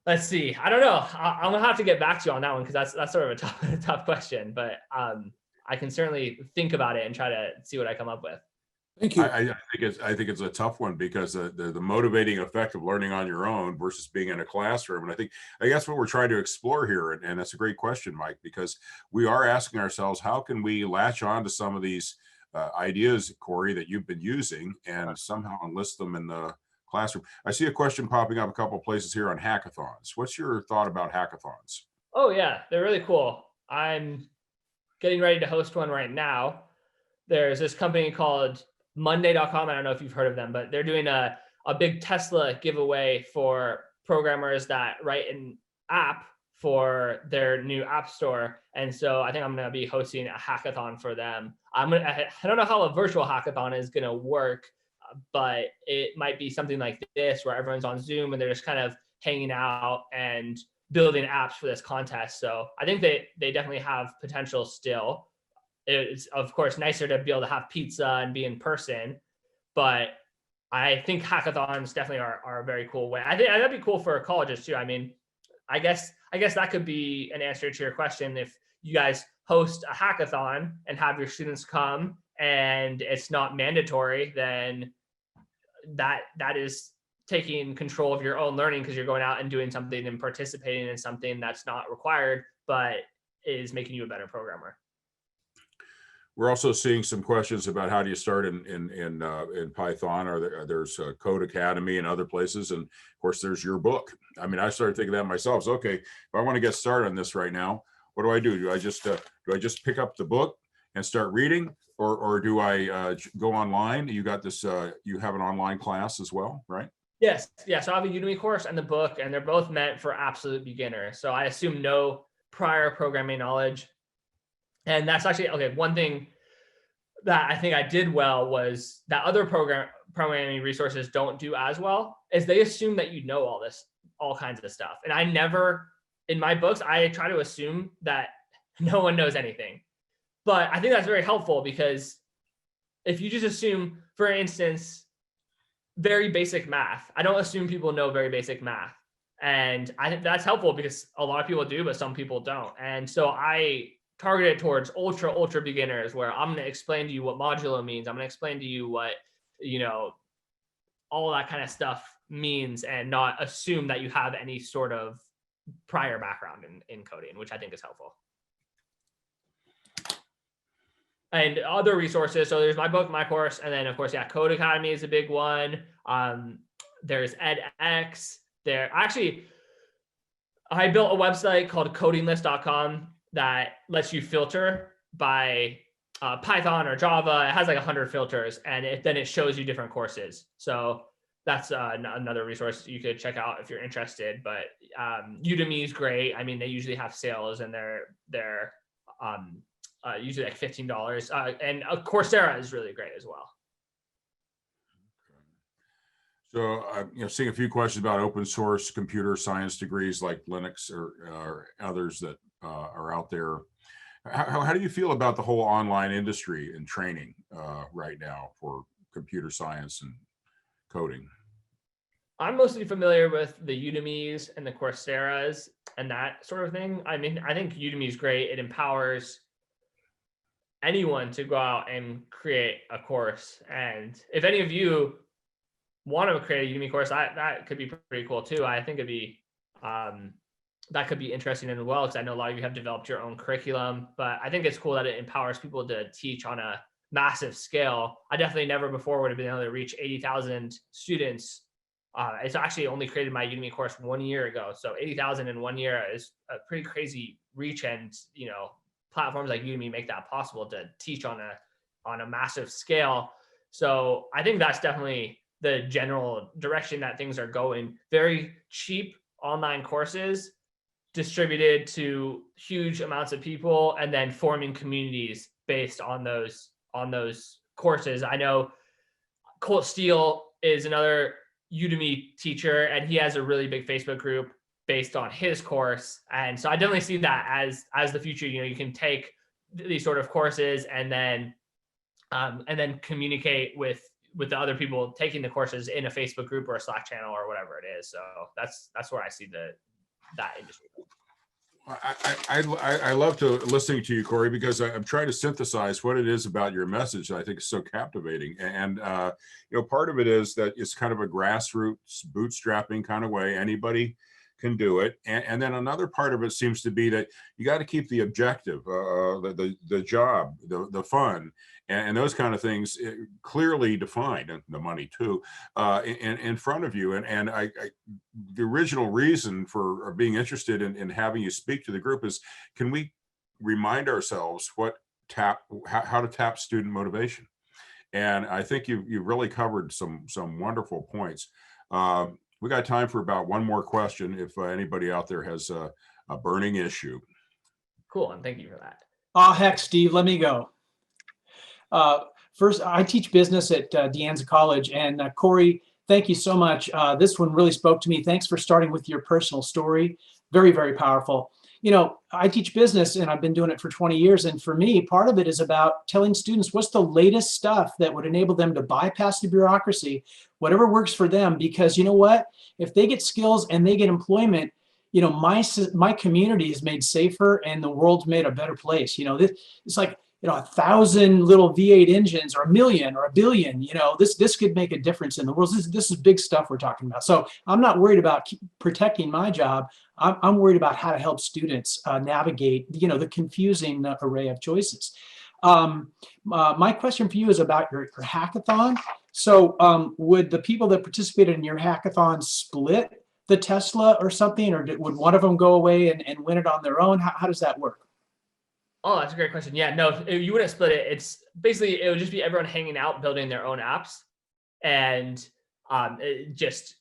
let's see. I don't know. I'm gonna have to get back to you on that one because that's sort of a tough question. But I can certainly think about it and try to see what I come up with. Thank you. I think it's a tough one because the motivating effect of learning on your own versus being in a classroom. And I think that's what we're trying to explore here. And that's a great question, Mike, because we are asking ourselves, how can we latch on to some of these ideas, Corey, that you've been using and somehow enlist them in the classroom? I see a question popping up a couple of places here on hackathons. What's your thought about hackathons? Oh yeah, they're really cool. I'm getting ready to host one right now. There's this company called Monday.com. I don't know if you've heard of them, but they're doing a big Tesla giveaway for programmers that write an app for their new app store. And so I think I'm going to be hosting a hackathon for them. I don't know how a virtual hackathon is going to work, but it might be something like this where everyone's on Zoom and they're just kind of hanging out and building apps for this contest. So I think they definitely have potential still. It's of course nicer to be able to have pizza and be in person, but I think hackathons definitely are a very cool way. I think that'd be cool for colleges too. I mean, I guess that could be an answer to your question. If you guys host a hackathon and have your students come and it's not mandatory, then that is taking control of your own learning because you're going out and doing something and participating in something that's not required, but is making you a better programmer. We're also seeing some questions about how do you start in Python. There's Code Academy and other places, and of course there's your book. I mean, I started thinking that myself. So, okay, if I want to get started on this right now, what do I do? Do I just pick up the book and start reading, or do I go online? You got this. You have an online class as well, right? Yes. Yeah. So I have a Udemy course and the book, and they're both meant for absolute beginners. So I assume no prior programming knowledge. And that's actually, okay, one thing that I think I did well was that other programming resources don't do as well, is they assume that you know all kinds of stuff. And I never, in my books, I try to assume that no one knows anything. But I think that's very helpful because if you just assume, for instance, very basic math, I don't assume people know very basic math. And I think that's helpful because a lot of people do, but some people don't. And so I targeted towards ultra beginners, where I'm going to explain to you what modulo means. I'm going to explain to you what, all that kind of stuff means, and not assume that you have any sort of prior background in coding, which I think is helpful. And other resources. So there's my book, my course, and then of course, yeah, Code Academy is a big one. There's edX. I built a website called codinglist.com that lets you filter by Python or Java. It has like 100 filters, and then it shows you different courses. So that's another resource you could check out if you're interested. But Udemy is great. I mean, they usually have sales, and they're usually like $15. And Coursera is really great as well. So, seeing a few questions about open source computer science degrees like Linux or others that are out there. How do you feel about the whole online industry and training right now for computer science and coding? I'm mostly familiar with the Udemy's and the Coursera's and that sort of thing. I mean, I think Udemy is great. It empowers anyone to go out and create a course. And if any of you want to create a Udemy course, that could be pretty cool too. I think it'd be that could be interesting as well, because I know a lot of you have developed your own curriculum, but I think it's cool that it empowers people to teach on a massive scale. I definitely never before would have been able to reach 80,000 students. It's actually only created my Udemy course 1 year ago. So 80,000 in 1 year is a pretty crazy reach. And, platforms like Udemy make that possible to teach on a massive scale. So I think that's definitely the general direction that things are going. Very cheap online courses distributed to huge amounts of people, and then forming communities based on those courses. I know Colt Steele is another Udemy teacher, and he has a really big Facebook group. based on his course. And so I definitely see that as the future. You can take these sort of courses and then communicate with the other people taking the courses in a Facebook group or a Slack channel or whatever it is. So that's where I see that industry. I love to listening to you, Corey, because I'm trying to synthesize what it is about your message that I think is so captivating. And part of it is that it's kind of a grassroots bootstrapping kind of way. Anybody can do it. And then another part of it seems to be that you got to keep the objective, the job, the fun, and those kind of things clearly defined, and the money too, in front of you. And the original reason for being interested in having you speak to the group is, can we remind ourselves how to tap student motivation? And I think you've really covered some wonderful points. We got time for about one more question if anybody out there has a burning issue. Cool, and thank you for that. Oh, heck, Steve, let me go. First, I teach business at De Anza College, and Corey, thank you so much. This one really spoke to me. Thanks for starting with your personal story. Very, very powerful. I teach business and I've been doing it for 20 years. And for me, part of it is about telling students what's the latest stuff that would enable them to bypass the bureaucracy, whatever works for them. Because you know what? If they get skills and they get employment, my community is made safer and the world's made a better place. It's like, 1,000 little V8 engines, or 1 million or 1 billion, this could make a difference in the world. This is big stuff we're talking about. So I'm not worried about protecting my job. I'm worried about how to help students navigate, the confusing array of choices. My question for you is about your hackathon. So would the people that participated in your hackathon split the Tesla or something, or would one of them go away and win it on their own? How does that work? Oh, that's a great question. Yeah, no, you wouldn't split it. It's basically, it would just be everyone hanging out, building their own apps, and just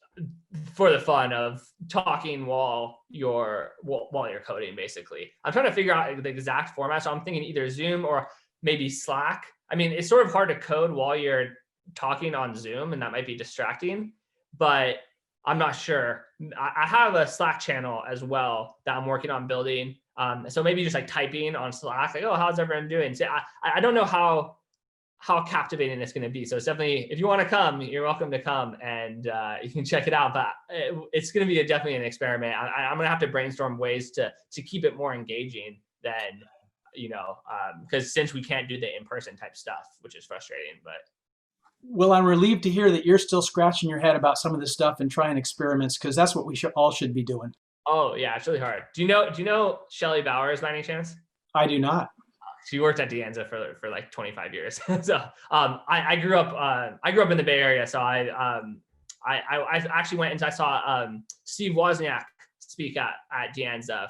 for the fun of talking while you're coding, basically. I'm trying to figure out the exact format. So I'm thinking either Zoom or maybe Slack. I mean, it's sort of hard to code while you're talking on Zoom, and that might be distracting, but I'm not sure. I have a Slack channel as well that I'm working on building. So maybe just like typing on Slack, like, oh, how's everyone doing? So I don't know how captivating it's going to be. So it's definitely, if you want to come, you're welcome to come, and you can check it out. But it's going to be definitely an experiment. I'm going to have to brainstorm ways to keep it more engaging than, because since we can't do the in-person type stuff, which is frustrating. But well, I'm relieved to hear that you're still scratching your head about some of this stuff and trying experiments, because that's what we all should be doing. Oh yeah, it's really hard. Do you know Shelly Bowers by any chance? I do not. She worked at De Anza for like 25 years. So I grew up in the Bay Area. So I actually went and I saw Steve Wozniak speak at De Anza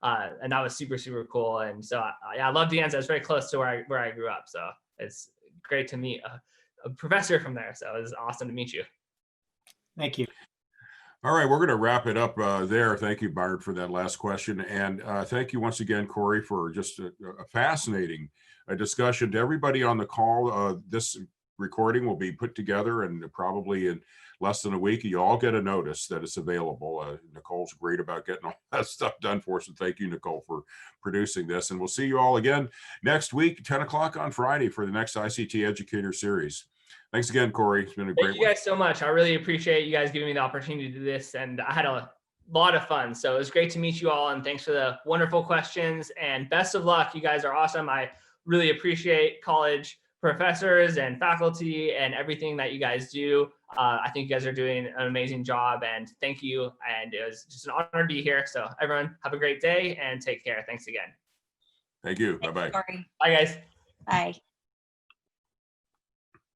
and that was super, super cool. And so I love De Anza. It's very close to where I grew up. So it's great to meet a professor from there. So it was awesome to meet you. Thank you. All right, we're going to wrap it up there. Thank you, Bart, for that last question. And thank you once again, Corey, for just a fascinating discussion. To everybody on the call, this recording will be put together, and probably in less than a week, you all get a notice that it's available. Nicole's great about getting all that stuff done for us. And thank you, Nicole, for producing this. And we'll see you all again next week, 10 o'clock on Friday, for the next ICT Educator Series. Thanks again, Corey. It's been a great one. Thank you guys so much. I really appreciate you guys giving me the opportunity to do this, and I had a lot of fun. So it was great to meet you all, and thanks for the wonderful questions, and best of luck. You guys are awesome. I really appreciate college professors and faculty and everything that you guys do. I think you guys are doing an amazing job, and thank you. And it was just an honor to be here. So everyone have a great day and take care. Thanks again. Thank you. Bye-bye. Bye, guys. Bye.